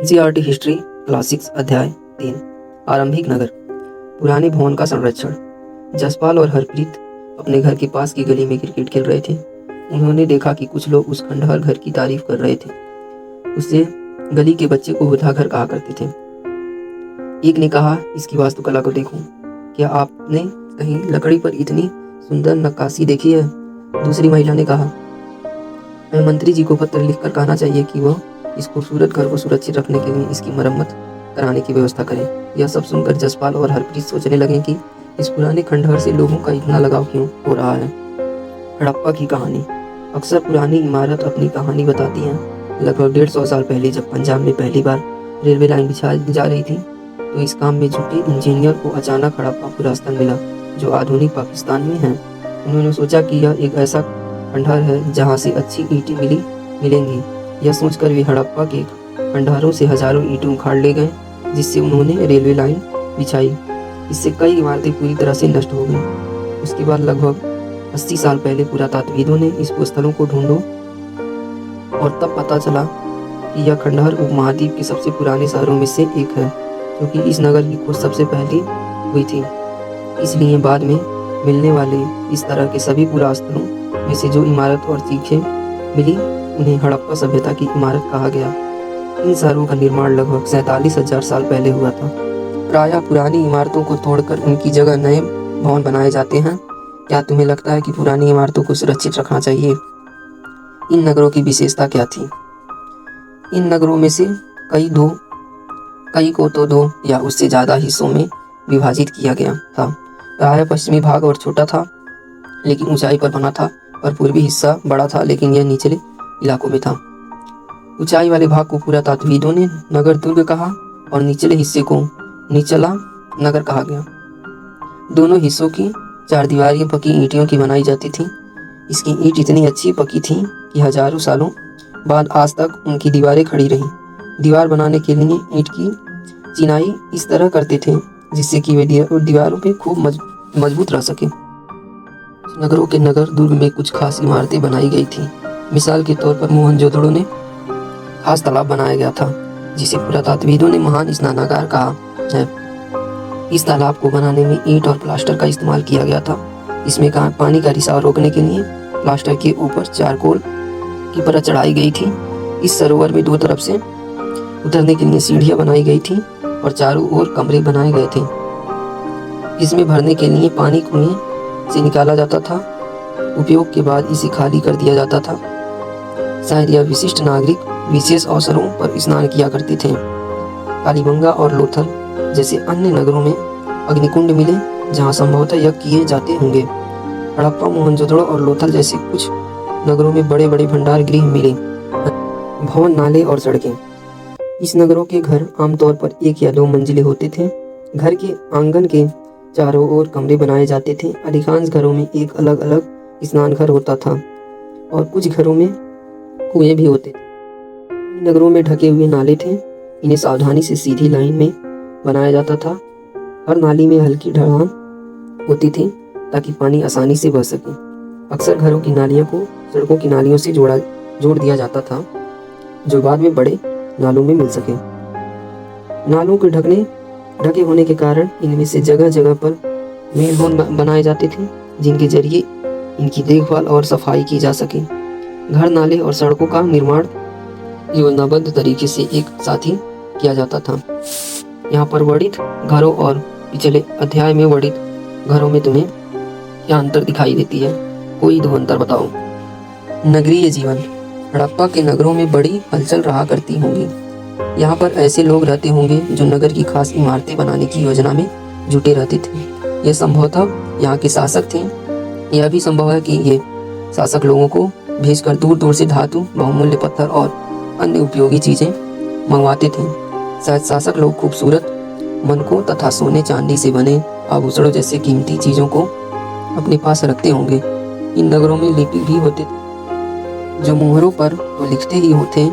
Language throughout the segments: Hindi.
एनसीईआरटी हिस्ट्री क्लासिक्स अध्याय 3 आरंभिक नगर। पुराने भवन का संरक्षण। जसपाल और हरप्रीत अपने घर के पास की गली में क्रिकेट खेल रहे थे। उन्होंने देखा कि कुछ लोग उस खंडहर घर की तारीफ कर रहे थे। उससे गली के बच्चे को बुधा घर कहा करते थे। एक ने कहा, इसकी वास्तुकला को देखो, क्या आपने कहीं लकड़ी पर इतनी सुंदर नक्काशी देखी है? दूसरी महिला ने कहा, मैं मंत्री जी को पत्र लिखकर कहना चाहिए कि वह इस खूबसूरत घर को सुरक्षित रखने के लिए इसकी मरम्मत कराने की व्यवस्था करें। यह सब सुनकर जसपाल और हरप्रीत सोचने लगे कि इस पुराने खंडहर से लोगों का इतना लगाव क्यों हो रहा है। हड़प्पा की कहानी। अक्सर पुरानी इमारत अपनी कहानी बताती हैं। लगभग 150 साल पहले जब पंजाब में पहली बार रेलवे लाइन बिछाई जा रही थी, तो इस काम में जुटे इंजीनियर को अचानक हड़प्पा पूरा स्थल मिला जो आधुनिक पाकिस्तान में है। उन्होंने सोचा कि यह एक ऐसा खंडहर है जहाँ से अच्छी ईंटें मिलेंगी। यह सोचकर वे हड़प्पा के खंडहरों से हजारों ईंटें उखाड़ ले गए, जिससे उन्होंने रेलवे लाइन बिछाई। इससे कई इमारतें पूरी तरह से नष्ट हो गईं। उसके बाद लगभग 80 साल पहले पुरातत्वविदों ने इस स्थलों को ढूंढो और तब पता चला कि यह खंडहर उपमहाद्वीप के सबसे पुराने शहरों में से एक है, क्योंकि इस नगर की खोज सबसे पहले हुई थी। इसलिए बाद में मिलने वाले इस तरह के सभी पुरास्थलों में से जो इमारत और चीखें मिली, उन्हें हड़प्पा सभ्यता की इमारत कहा गया। इन शहरों का निर्माण लगभग 47,000 साल पहले हुआ था। प्रायः पुरानी इमारतों को तोड़कर उनकी जगह नए भवन बनाए जाते हैं। क्या तुम्हें लगता है कि पुरानी इमारतों को सुरक्षित रखना चाहिए? इन नगरों की विशेषता क्या थी? इन नगरों में से कई को तो 2 या उससे ज़्यादा हिस्सों में विभाजित किया गया था। प्रायः पश्चिमी भाग और छोटा था लेकिन ऊंचाई पर बना था, और पूर्वी हिस्सा बड़ा था लेकिन यह निचले इलाकों में था। ऊंचाई वाले भाग को पुरातत्वविदों ने नगर दुर्ग कहा और निचले हिस्से को निचला नगर कहा गया। दोनों हिस्सों की 4 दीवारें पक्की ईंटों की बनाई जाती थीं। इसकी ईंट इतनी अच्छी पकी थी कि हजारों सालों बाद आज तक उनकी दीवारें खड़ी रहीं। दीवार बनाने के लिए ईंट की चिनाई इस तरह करते थे जिससे कि वे दीवारों पे खूब मजबूत रह सके। नगरों के नगर दुर्ग में कुछ खास इमारतें बनाई गई थी। मिसाल के तौर पर मोहनजोदड़ो ने खास तालाब बनाया गया था जिसे पुरातत्वविदों ने महान स्नानागार कहा है। इस तालाब को बनाने में ईंट और प्लास्टर का इस्तेमाल किया गया था। इसमें पानी का रिसाव रोकने के लिए प्लास्टर के ऊपर चारकोल की परत चढ़ाई गई थी। इस सरोवर में 2 तरफ से उतरने के लिए सीढ़ियां बनाई गई थी और चारों ओर कमरे बनाए गए थे। इसमें भरने के लिए पानी कुएं से निकाला जाता था। उपयोग के बाद इसे खाली कर दिया जाता था। शायद यह विशिष्ट नागरिक विशेष अवसरों पर स्नान किया करते थे। कालीबंगा और लोथल जैसे अन्य नगरों में अग्निकुंड मिले जहां संभवतः यज्ञ किए जाते होंगे। हड़प्पा, मोहनजोदड़ो और लोथल जैसे कुछ नगरों में बड़े बड़े भंडार गृह मिले। भवन, नाले और सड़कें। इस नगरों के घर आमतौर पर 1 या 2 मंजिले होते थे। घर के आंगन के चारों ओर कमरे बनाए जाते थे। अधिकांश घरों में एक अलग अलग स्नान घर होता था और कुछ घरों में कुएं भी होते थे। नगरों में ढके हुए नाले थे। इन्हें सावधानी से सीधी लाइन में बनाया जाता था। हर नाली में हल्की ढलान होती थी ताकि पानी आसानी से बह सके। अक्सर घरों की नालियों को सड़कों की नालियों से जोड़ दिया जाता था जो बाद में बड़े नालों में मिल सके। नालों के ढके होने के कारण इनमें से जगह जगह पर मेल होल बनाए जाते थे जिनके जरिए इनकी देखभाल और सफाई की जा सके। घर, नाले और सड़कों का निर्माण योजनाबद्ध तरीके से एक साथ ही किया जाता था। यहाँ पर वर्णित घरों और पिछले अध्याय में वर्णित घरों में तुम्हें क्या अंतर दिखाई देती है? कोई 2 अंतर बताओ। नगरीय जीवन। हड़प्पा के नगरों में बड़ी हलचल रहा करती होंगी। यहाँ पर ऐसे लोग रहते होंगे जो नगर की खास इमारतें बनाने की योजना में जुटे रहते थे। ये संभवतः यहाँ के शासक थे। यह भी संभव है कि ये शासक लोगों को भेजकर दूर दूर से धातु, बहुमूल्य पत्थर और अन्य उपयोगी चीजें मंगवाते थे। शायद शासक लोग खूबसूरत मनकों तथा सोने चांदी से बने आभूषणों जैसे कीमती चीजों को अपने पास रखते होंगे। इन नगरों में लिपि भी होते थे जो मोहरों पर तो लिखते ही होते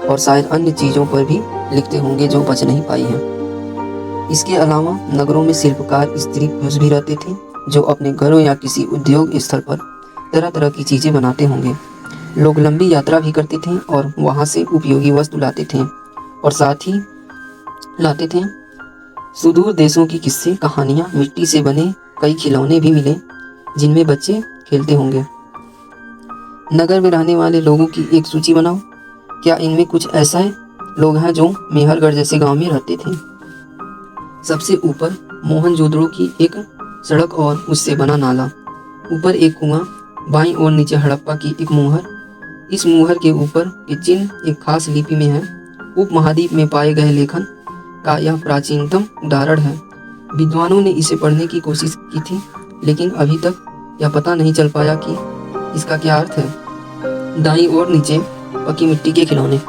और शायद अन्य चीजों पर भी लिखते होंगे जो बच नहीं पाई हैं। इसके अलावा नगरों में शिल्पकार, स्त्री पुरुष भी रहते थे जो अपने घरों या किसी उद्योग स्थल पर तरह तरह की चीजें बनाते होंगे। लोग लंबी यात्रा भी करते थे और वहां से उपयोगी वस्तु लाते थे। और साथ ही लाते थे सुदूर देशों की किस्से, कहानियाँ, मिट्टी से बने कई खिलौने भी मिले जिनमें बच्चे खेलते होंगे। नगर में रहने वाले लोगों की एक सूची बनाओ। क्या इनमें कुछ ऐसे लोग हैं जो मेहरगढ़ जैसे गांव में रहते थे? सबसे ऊपर मोहनजोदड़ो की एक सड़क और उससे बना नाला, ऊपर एक कुआं, बाईं और नीचे हड़प्पा की एक मुहर। इस मुहर के ऊपर के चिन्ह एक खास लिपि में है। उपमहाद्वीप में पाए गए लेखन का यह प्राचीनतम उदाहरण है। विद्वानों ने इसे पढ़ने की कोशिश की थी, लेकिन अभी तक यह पता नहीं चल पाया कि इसका क्या अर्थ है। दाईं ओर नीचे पक्की मिट्टी के खिलौने,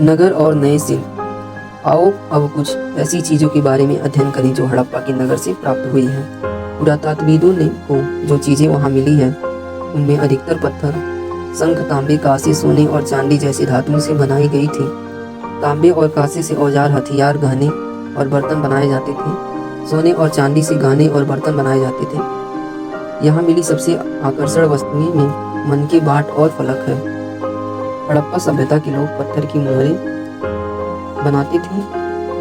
नगर और नए शिल्प। आओ अब कुछ ऐसी चीज़ों के बारे में अध्ययन करें जो हड़प्पा के नगर से प्राप्त हुई हैं। पुरातत्वविदों ने को जो चीज़ें वहाँ मिली है उनमें अधिकतर पत्थर, शंख, तांबे, कांसे, सोने और चांदी जैसी धातुओं से बनाई गई थी। तांबे और कांसे से औजार, हथियार, गहने और बर्तन बनाए जाते थे। सोने और चांदी से गहने और बर्तन बनाए जाते थे। यहाँ मिली सबसे आकर्षण वस्तुएं में मन के बाट और फलक है। हड़प्पा सभ्यता के लोग पत्थर की मुहरें बनाते थे।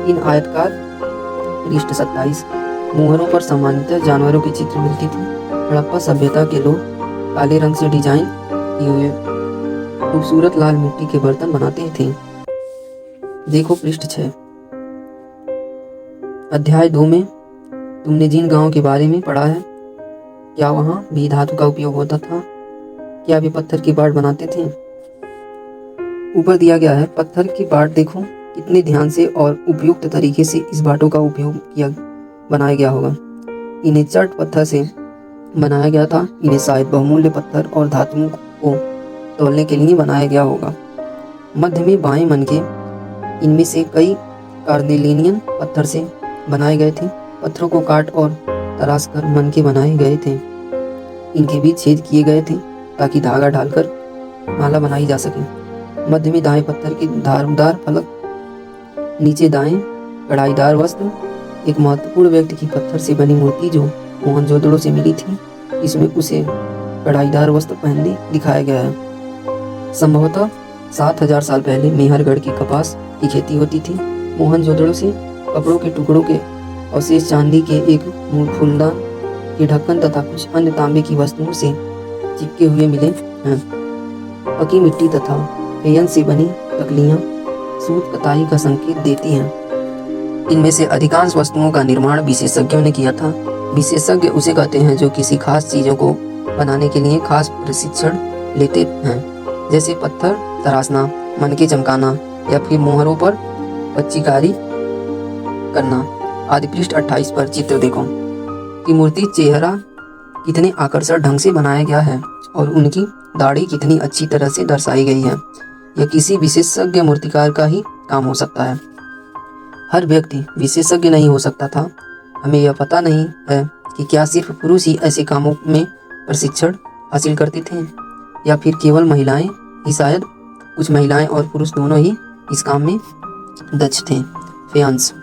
इन आयतकार पृष्ठ 27 मुहरों पर सामान्यतः जानवरों के चित्र मिलती थी। हड़प्पा सभ्यता के लोग काले रंग से डिजाइन किए हुए खूबसूरत लाल मिट्टी के बर्तन बनाते थे। देखो पृष्ठ 6। अध्याय 2 में तुमने जिन गांव के बारे में पढ़ा है, क्या वहां भी धातु का उपयोग होता था? क्या वे पत्थर की बाट बनाते थे? ऊपर दिया गया है, पत्थर की बाट देखो कितने ध्यान से और उपयुक्त तरीके से इस बाटों का उपयोग बनाया गया होगा। इन्हें चट पत्थर से बनाया गया था। इन्हें शायद बहुमूल्य पत्थर और धातुओं को तोलने के लिए बनाया गया होगा। मध्य में बाएं मन के इनमें से कई कार्नेलियन पत्थर से बनाए गए थे। पत्थरों को काट और तराश कर मन के बनाए गए थे। इनके बीच छेद किए गए थे ताकि धागा डालकर माला बनाई जा सके। मध्य में दाएं पत्थर के धारदार फलक, नीचे दाएं कढ़ाईदार वस्त्र। एक महत्वपूर्ण व्यक्ति की पत्थर से बनी मूर्ति जो मोहनजोदड़ो से मिली थी, इसमें उसे कढ़ाईदार वस्त्र पहनने दिखाया गया है। संभवतः 7000 साल पहले मेहरगढ़ की कपास की खेती होती थी। मोहनजोदड़ो से कपड़ों के टुकड़ों के अवशेष, चांदी के एक फूलदान के ढक्कन तथा कुछ अन्य तांबे की वस्तुओं से चिपके हुए मिले हैं। पकी मिट्टी तथा फेयन से बनी तकलियां सूत कताई का संकेत देती हैं। इनमें से अधिकांश वस्तुओं का निर्माण विशेषज्ञों ने किया था। विशेषज्ञ उसे कहते हैं जो किसी खास चीज़ों को बनाने के लिए खास प्रशिक्षण लेते हैं, जैसे पत्थर तराशना, मन के चमकाना या फिर मोहरों पर पच्चीकारी करना आदि। पृष्ठ 28 पर चित्र देखो कि मूर्ति चेहरा कितने आकर्षक ढंग से बनाया गया है और उनकी दाढ़ी कितनी अच्छी तरह से दर्शाई गई है। यह किसी विशेषज्ञ मूर्तिकार का ही काम हो सकता है। हर व्यक्ति विशेषज्ञ नहीं हो सकता था। हमें यह पता नहीं है कि क्या सिर्फ पुरुष ही ऐसे कामों में प्रशिक्षण हासिल करते थे या फिर केवल महिलाएं ही। शायद कुछ महिलाएं और पुरुष दोनों ही इस काम में दक्ष थे। फेयंस,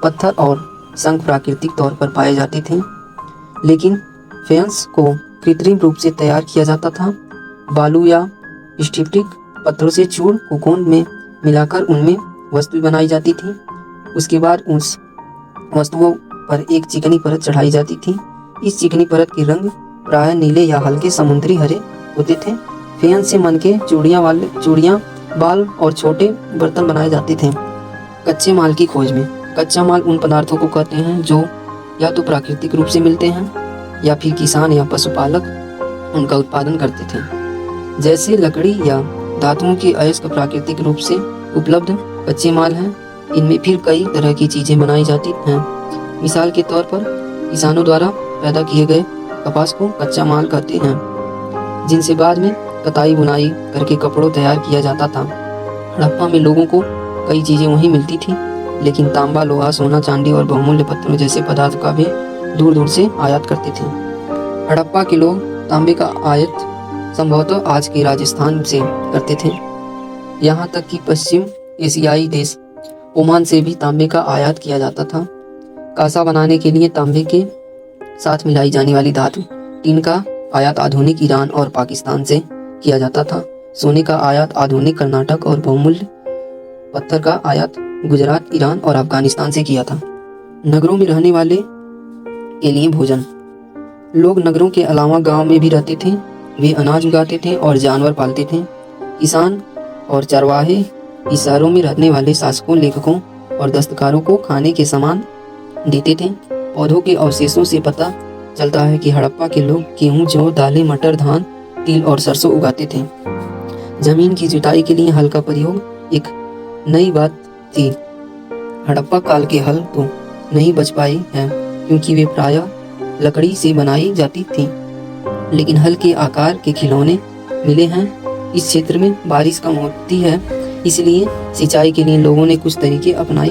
पत्थर और शंख प्राकृतिक तौर पर पाए जाते थे, लेकिन फेयंस को कृत्रिम रूप से तैयार किया जाता था। बालू या स्फटिक पत्थरों से चूर्ण कोकोन में मिलाकर उनमें वस्तु बनाई जाती थी। उसके बाद उस वस्तुओं पर एक चिकनी परत चढ़ाई जाती थी। इस चिकनी परत के रंग प्रायः नीले या हल्के समुद्री हरे होते थे। फेयंस से मन के चूड़ियाँ, बाल और छोटे बर्तन बनाए जाते थे। कच्चे माल की खोज में, कच्चा माल उन पदार्थों को कहते हैं जो या तो प्राकृतिक रूप से मिलते हैं या फिर किसान या पशुपालक उनका उत्पादन करते थे, जैसे लकड़ी या धातुओं के अयस्क प्राकृतिक रूप से उपलब्ध कच्चे माल हैं। इनमें फिर कई तरह की चीजें बनाई जाती हैं। मिसाल के तौर पर किसानों द्वारा पैदा किए गए कपास को कच्चा माल कहते हैं, जिनसे बाद में कताई बुनाई करके कपड़ों तैयार किया जाता था। हड़प्पा में लोगों को कई चीजें वहीं मिलती थी, लेकिन तांबा, लोहा, सोना, चांदी और बहुमूल्य पत्थरों जैसे पदार्थ का भी दूर दूर से आयात करते थे। हड़प्पा के लोग तांबे का आयात संभवतः आज के राजस्थान से करते थे। यहाँ तक कि पश्चिम एशियाई देश ओमान से भी तांबे का आयात किया जाता था। कांसा बनाने के लिए तांबे के साथ मिलाई जाने वाली धातु टीन का आयात आधुनिक ईरान और पाकिस्तान से किया जाता था। सोने का आयात आधुनिक कर्नाटक और बहुमूल्य पत्थर का आयात गुजरात, ईरान और अफगानिस्तान से किया था। नगरों में रहने वाले के लिए भोजन। लोग नगरों के अलावा गांव में भी रहते थे। वे अनाज उगाते थे और जानवर पालते थे। किसान और चरवाहे इस शहरों में रहने वाले शासकों, लेखकों और दस्तकारों को खाने के सामान देते थे। पौधों के अवशेषों से पता चलता है कि हड़प्पा के लोग गेहूं, जौ, दालें, मटर, धान, तिल और सरसों उगाते थे। जमीन की जुताई के लिए हल का प्रयोग एक नई बात थी। हड़प्पा काल के हल तो नहीं बच पाए हैं क्योंकि वे प्रायः लकड़ी से बनाई जाती थी, लेकिन हल के आकार के खिलौने मिले हैं। इस क्षेत्र में बारिश कम होती है, इसलिए सिंचाई के लिए लोगों ने कुछ तरीके अपनाए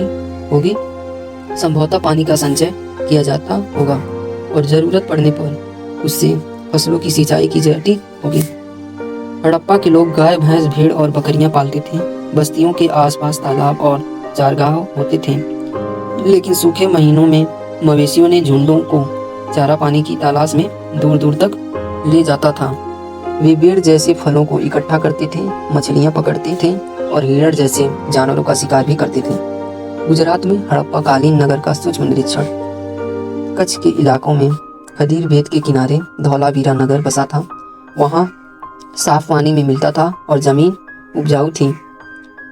होंगे। संभवतः पानी का संचय किया जाता होगा और जरूरत पड़ने पर उससे फसलों की सिंचाई की जाती होगी। हड़प्पा के लोग गाय, भैंस, भेड़ और बकरियां पालते थे। बस्तियों के आसपास तालाब और चारगाह होते थे, लेकिन सूखे महीनों में मवेशियों ने झुंडों को चारा पानी की तलाश में दूर दूर तक ले जाता था। वे बेर जैसे फलों को इकट्ठा करते थे, मछलियां पकड़ते थे और हिरण जैसे जानवरों का शिकार भी करते थे। गुजरात में हड़प्पा कालीन नगर का सूक्ष्म निरीक्षण। कच्छ के इलाकों में खदीर भेद के किनारे धौलावीरा नगर बसा था। वहाँ साफ पानी में मिलता था और जमीन उपजाऊ थी।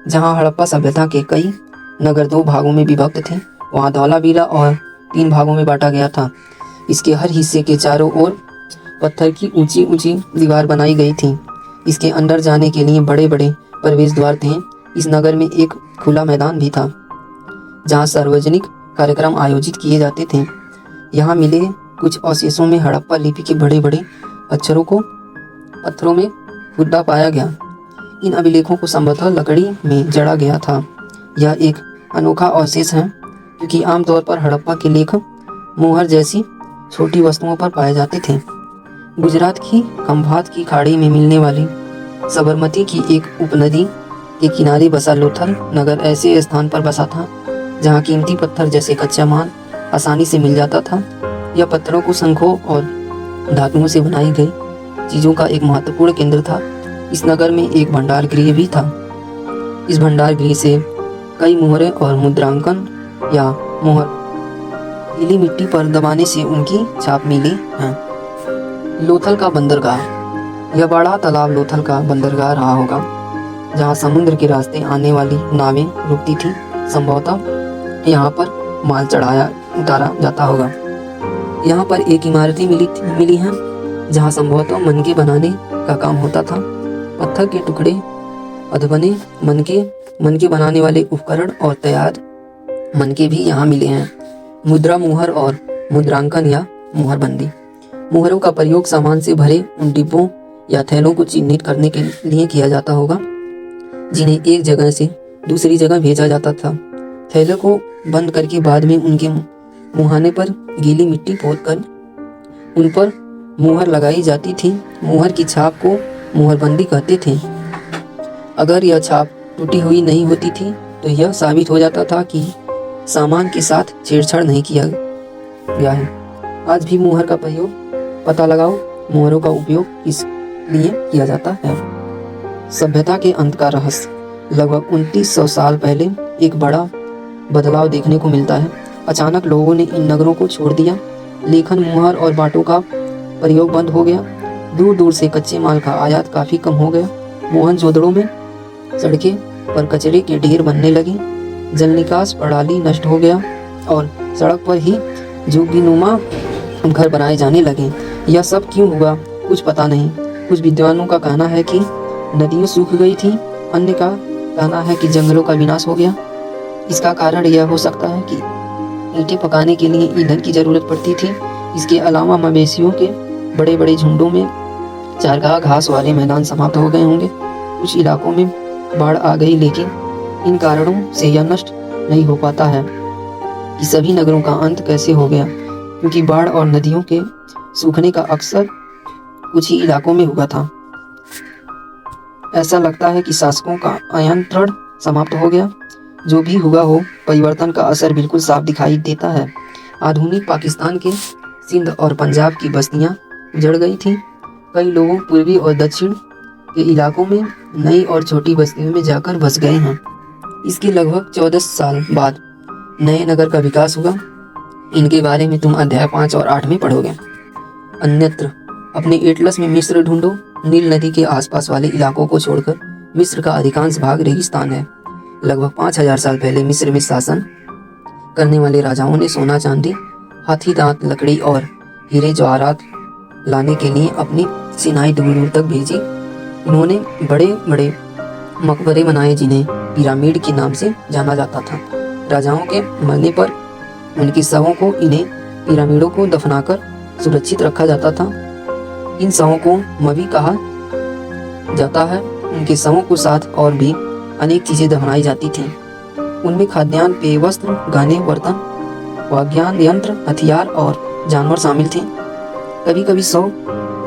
जहाँ हड़प्पा सभ्यता के कई नगर 2 भागों में विभक्त थे, वहाँ धौलावीरा और 3 भागों में बांटा गया था। इसके हर हिस्से के चारों ओर पत्थर की ऊंची ऊंची दीवार बनाई गई थी। इसके अंदर जाने के लिए बड़े बड़े प्रवेश द्वार थे। इस नगर में एक खुला मैदान भी था जहाँ सार्वजनिक कार्यक्रम आयोजित किए जाते थे। यहाँ मिले कुछ अवशेषों में हड़प्पा लिपि के बड़े बड़े अक्षरों को पत्थरों में खुदा पाया गया। इन अभिलेखों को संभवतः लकड़ी में जड़ा गया था। यह एक अनोखा अवशेष है क्योंकि आमतौर पर हड़प्पा के लेख मोहर जैसी छोटी वस्तुओं पर पाए जाते थे। गुजरात की खंभात की खाड़ी में मिलने वाली साबरमती की एक उपनदी के किनारे बसा लोथल नगर ऐसे स्थान पर बसा था जहाँ कीमती पत्थर जैसे कच्चा माल आसानी से मिल जाता था। यह पत्थरों को शंखों और धातुओं से बनाई गई चीज़ों का एक महत्वपूर्ण केंद्र था। इस नगर में एक भंडार गृह भी था। इस भंडार गृह से कई मोहरें और मुद्रांकन या मोहर गीली मिट्टी पर दबाने से उनकी छाप मिली है। लोथल का बंदरगाह। यह बड़ा तालाब लोथल का बंदरगाह रहा होगा जहाँ समुद्र के रास्ते आने वाली नावें रुकती थी। संभवतः यहाँ पर माल चढ़ाया उतारा जाता होगा। यहाँ पर एक इमारतें मिली हैं जहाँ संभवतः मनके बनाने का काम होता था। पत्थर के टुकड़े, अधबने मनके बनाने वाले उपकरण और तैयार मनके भी यहाँ मिले हैं। मुद्रा, मुहर और मुद्रांकन या मुहरबंदी। मुहरों का प्रयोग सामान से भरे उन डिब्बों या थैलों को चिन्हित करने के लिए किया जाता होगा जिन्हें एक जगह से दूसरी जगह भेजा जाता था। थैलों को बंद करके बाद में उनके मुहाने पर गीली मिट्टी पोतकर उन पर मुहर लगाई जाती थी। मुहर की छाप को मुहरबंदी कहते थे। अगर यह छाप टूटी हुई नहीं होती थी तो यह साबित हो जाता था कि सामान के साथ छेड़छाड़ नहीं किया गया है। आज भी मुहर का प्रयोग पता लगाओ मुहरों का उपयोग किस लिए किया जाता है। सभ्यता के अंत का रहस्य। लगभग 2900 साल पहले एक बड़ा बदलाव देखने को मिलता है। अचानक लोगों ने इन नगरों को छोड़ दिया। लेखन, मुहर और बाटों का प्रयोग बंद हो गया। दूर दूर से कच्चे माल का आयात काफी कम हो गया। मोहनजोदड़ो में सड़कें पर कचरे के ढेर बनने लगे। जल निकास प्रणाली नष्ट हो गया और सड़क पर ही जोगीनुमा घर बनाए जाने लगे। यह सब क्यों हुआ कुछ पता नहीं। कुछ विद्वानों का कहना है कि नदियाँ सूख गई थी, अन्य का कहना है कि जंगलों का विनाश हो गया। इसका कारण यह हो सकता है कि ईंटें पकाने के लिए ईंधन की जरूरत पड़ती थी। इसके अलावा मवेशियों के बड़े बड़े झुंडों में चारगाह, घास वाले मैदान समाप्त हो गए होंगे। कुछ इलाकों में बाढ़ आ गई, लेकिन इन कारणों से यह नष्ट नहीं हो पाता है कि सभी नगरों का अंत कैसे हो गया, क्योंकि बाढ़ और नदियों के सूखने का अक्सर कुछ ही इलाकों में हुआ था। ऐसा लगता है कि शासकों का नियंत्रण समाप्त हो गया। जो भी हुआ हो, परिवर्तन का असर बिल्कुल साफ दिखाई देता है। आधुनिक पाकिस्तान के सिंध और पंजाब की बस्तियां उजड़ गई थीं। कई लोगों पूर्वी और दक्षिण के इलाकों में नई और छोटी बस्तियों में जाकर बस गए हैं। इसके लगभग 14 साल बाद नए नगर का विकास हुआ। इनके बारे में तुम अध्याय 5 और 8 में पढ़ोगे। अन्यत्र अपने एटलस में मिस्र ढूंढो। नील नदी के आसपास वाले इलाकों को छोड़कर मिस्र का अधिकांश भाग रेगिस्तान है। लगभग 5000 साल पहले मिस्र में शासन करने वाले राजाओं ने सोना, चांदी, हाथी दांत, लकड़ी और हीरे जवाहरात लाने के लिए अपनी सेनाएं दूर दूर तक भेजी। इन्होंने बड़े बड़े मकबरे बनाए जिन्हें पिरामिड के नाम से जाना जाता था। राजाओं के मरने पर उनके शवों को इन्हें पिरामिडों को दफनाकर सुरक्षित रखा जाता था। इन शवों को मवी कहा जाता है। उनके शवों के साथ और भी अनेक चीजें दफनाई जाती थीं। उनमें खाद्यान्न, पेय, वस्त्र, गहने, बर्तन, वाद्ययंत्र, यंत्र, हथियार और जानवर शामिल थे। कभी कभी शव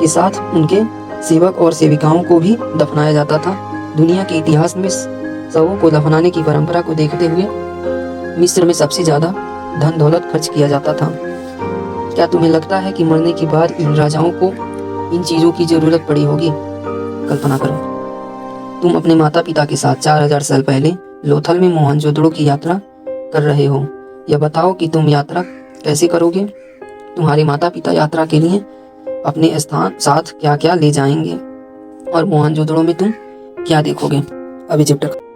के साथ उनके सेवक और सेविकाओं को भी दफनाया जाता था। दुनिया के इतिहास में शवों को दफनाने की परंपरा को देखते हुए मिस्र में सबसे ज्यादा धन दौलत खर्च किया जाता था। क्या तुम्हें लगता है कि मरने के बाद इन राजाओं को इन चीजों की जरूरत पड़ी होगी? कल्पना करो, तुम अपने माता पिता के साथ 4000 साल पहले लोथल में मोहनजोदड़ो की यात्रा कर रहे हो। यह बताओ कि तुम यात्रा कैसे करोगे? तुम्हारे माता पिता यात्रा के लिए अपने साथ क्या क्या ले जाएंगे और मोहनजोदड़ो में तुम क्या देखोगे? अभी चैप्टर